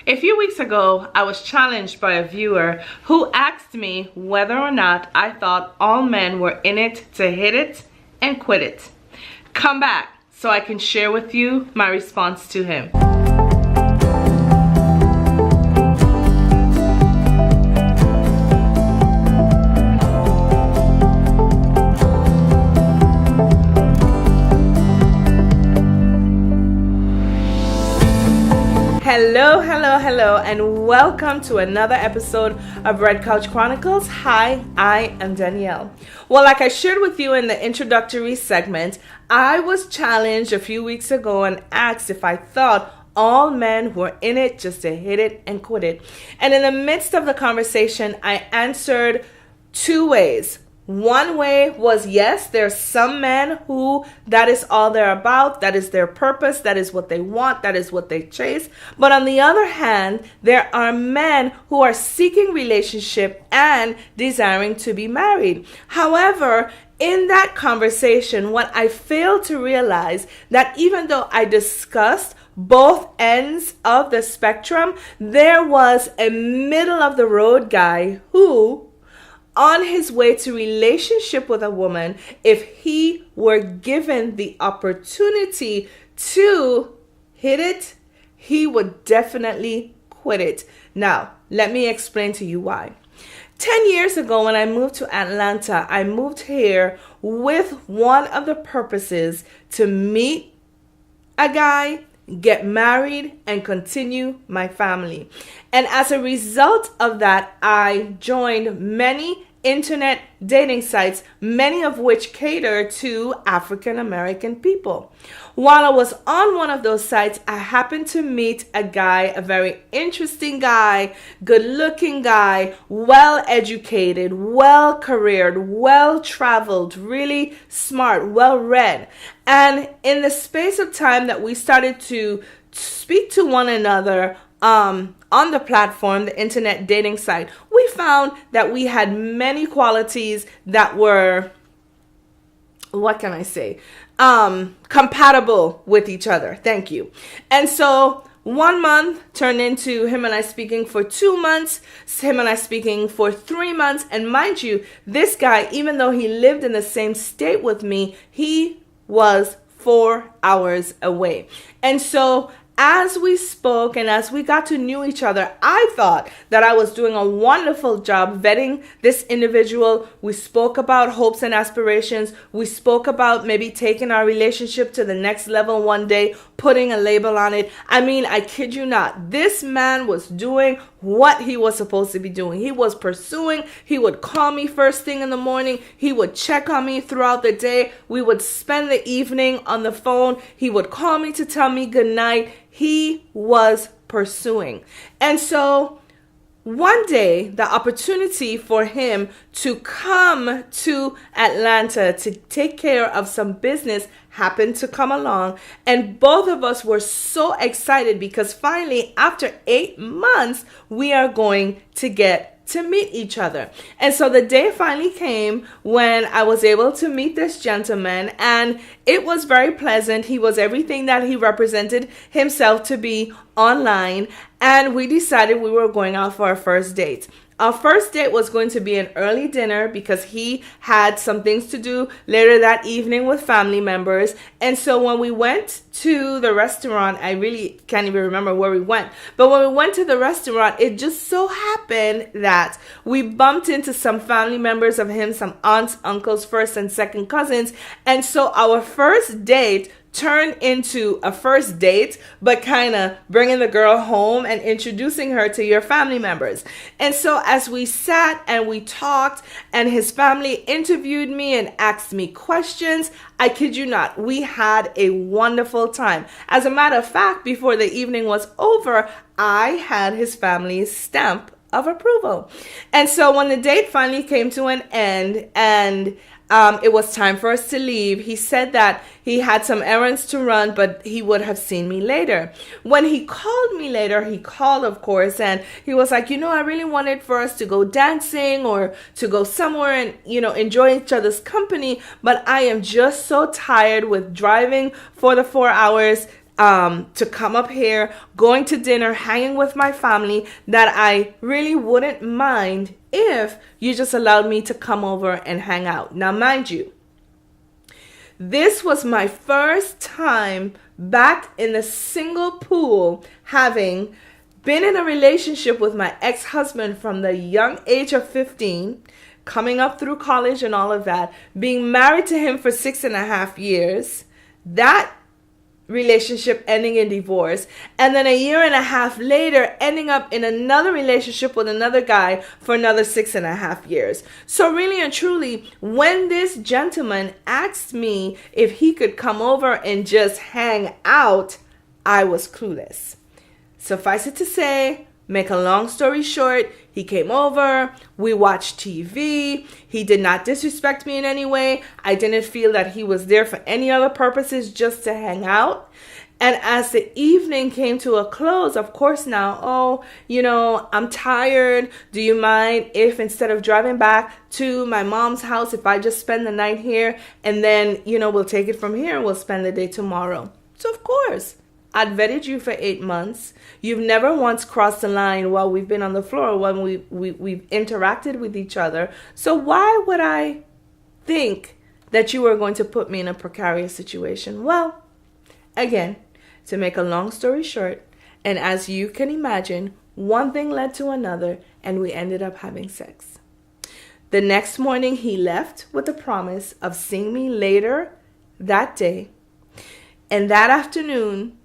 A few weeks ago, I was challenged by a viewer who asked me whether or not I thought all men were in it to hit it and quit it. Come back so I can share with you my response to him. Hello, and welcome to another episode of Red Couch Chronicles. Hi, I am Danielle. Well, like I shared with you in the introductory segment, I was challenged a few weeks ago and asked if I thought all men were in it just to hit it and quit it. And in the midst of the conversation, I answered two ways. One way was yes, there's some men who that is all they're about, that is their purpose, that is what they want, that is what they chase. But on the other hand, there are men who are seeking relationship and desiring to be married. However, in that conversation, what I failed to realize that even though I discussed both ends of the spectrum, there was a middle of the road guy who, on his way to relationship with a woman, if he were given the opportunity to hit it, he would definitely quit it. Now, let me explain to you why. 10 years ago, when I moved to Atlanta, I moved here with one of the purposes to meet a guy, get married, and continue my family. And as a result of that, I joined many internet dating sites, many of which cater to African American people. While I was on one of those sites, I happened to meet a guy, a very interesting guy, good looking guy, well educated, well careered, well traveled, really smart, well read. And in the space of time that we started to speak to one another on the platform, the internet dating site, we found that we had many qualities that were, compatible with each other. Thank you. And so 1 month turned into him and I speaking for 2 months, him and I speaking for 3 months. And mind you, this guy, even though he lived in the same state with me, he was 4 hours away. And so as we spoke and as we got to know each other, I thought that I was doing a wonderful job vetting this individual. We spoke about hopes and aspirations. We spoke about maybe taking our relationship to the next level one day, putting a label on it. I mean, I kid you not, this man was doing what he was supposed to be doing. He was pursuing. He would call me first thing in the morning. He would check on me throughout the day. We would spend the evening on the phone. He would call me to tell me good night. He was pursuing. And so one day, the opportunity for him to come to Atlanta to take care of some business happened to come along. And both of us were so excited because finally, after 8 months, we are going to get to meet each other. And so the day finally came when I was able to meet this gentleman, and it was very pleasant. He was everything that he represented himself to be online, and we decided we were going out for our first date. Our first date was going to be an early dinner because he had some things to do later that evening with family members. And so when we went to the restaurant, I really can't even remember where we went. But when we went to the restaurant, it just so happened that we bumped into some family members of him, some aunts, uncles, first and second cousins. And so our first date turned into a first date, but kind of bringing the girl home and introducing her to your family members. And so as we sat and we talked and his family interviewed me and asked me questions, I kid you not, we had a wonderful time. As a matter of fact, before the evening was over, I had his family's stamp of approval. And so when the date finally came to an end and it was time for us to leave, he said that he had some errands to run, but he would have seen me later. When he called me later, he called, of course, and he was like, I really wanted for us to go dancing or to go somewhere and, enjoy each other's company, but I am just so tired with driving for the 4 hours. to come up here, going to dinner, hanging with my family, that I really wouldn't mind if you just allowed me to come over and hang out. Now, mind you, this was my first time back in the single pool, having been in a relationship with my ex-husband from the young age of 15, coming up through college and all of that, being married to him for 6.5 years, that relationship ending in divorce, and then 1.5 years later ending up in another relationship with another guy for another 6.5 years. So really and truly, when this gentleman asked me if he could come over and just hang out, I was clueless. Suffice it to say, make a long story short, he came over, we watched TV, he did not disrespect me in any way. I didn't feel that he was there for any other purposes, just to hang out. And as the evening came to a close, of course now, I'm tired. Do you mind if instead of driving back to my mom's house, if I just spend the night here and then, we'll take it from here and we'll spend the day tomorrow? So of course, I'd vetted you for 8 months. You've never once crossed the line while we've been on the floor, when we've interacted with each other. So why would I think that you were going to put me in a precarious situation? Well, again, to make a long story short, and as you can imagine, one thing led to another, and we ended up having sex. The next morning, he left with the promise of seeing me later that day. And that afternoon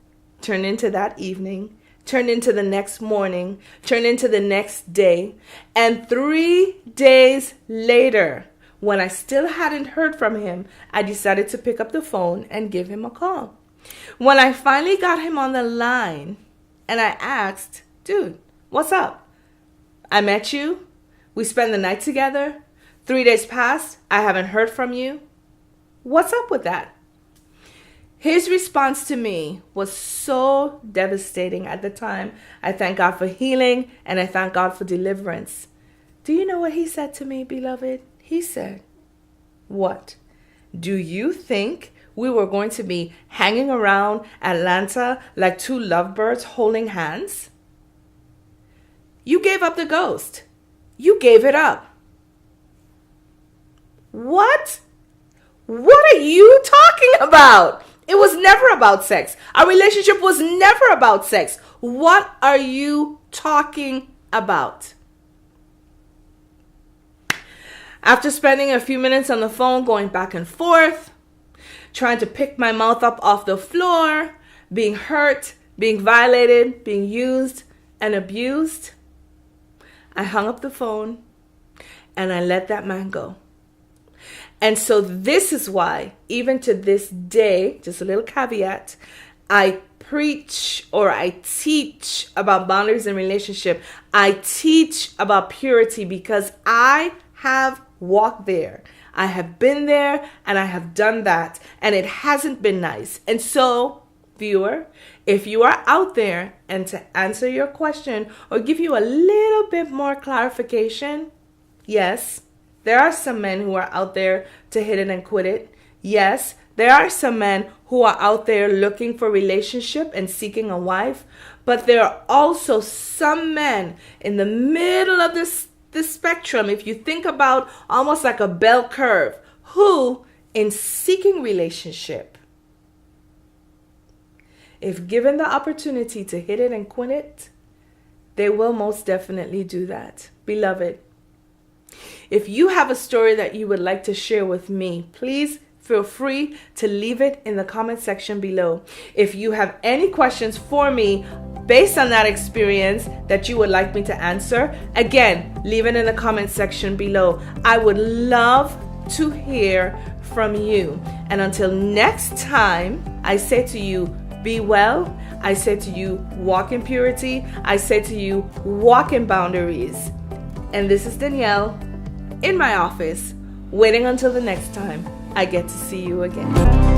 turned into that evening, turned into the next morning, turned into the next day. And 3 days later, when I still hadn't heard from him, I decided to pick up the phone and give him a call. When I finally got him on the line and I asked, dude, what's up? I met you. We spent the night together. 3 days passed. I haven't heard from you. What's up with that? His response to me was so devastating at the time. I thank God for healing and I thank God for deliverance. Do you know what he said to me, beloved? He said, what? Do you think we were going to be hanging around Atlanta like two lovebirds holding hands? You gave up the ghost. You gave it up. What? What are you talking about? It was never about sex. Our relationship was never about sex. What are you talking about? After spending a few minutes on the phone going back and forth, trying to pick my mouth up off the floor, being hurt, being violated, being used and abused, I hung up the phone and I let that man go. And so this is why, even to this day, just a little caveat, I preach or I teach about boundaries in relationship. I teach about purity because I have walked there. I have been there and I have done that, and it hasn't been nice. And so, viewer, if you are out there, and to answer your question or give you a little bit more clarification, yes, there are some men who are out there to hit it and quit it. Yes, there are some men who are out there looking for relationship and seeking a wife. But there are also some men in the middle of this spectrum, if you think about almost like a bell curve, who, in seeking relationship, if given the opportunity to hit it and quit it, they will most definitely do that. Beloved, if you have a story that you would like to share with me, please feel free to leave it in the comment section below. If you have any questions for me based on that experience that you would like me to answer, again, leave it in the comment section below. I would love to hear from you. And until next time, I say to you, be well. I say to you, walk in purity. I say to you, walk in boundaries. And this is Danielle in my office, waiting until the next time I get to see you again.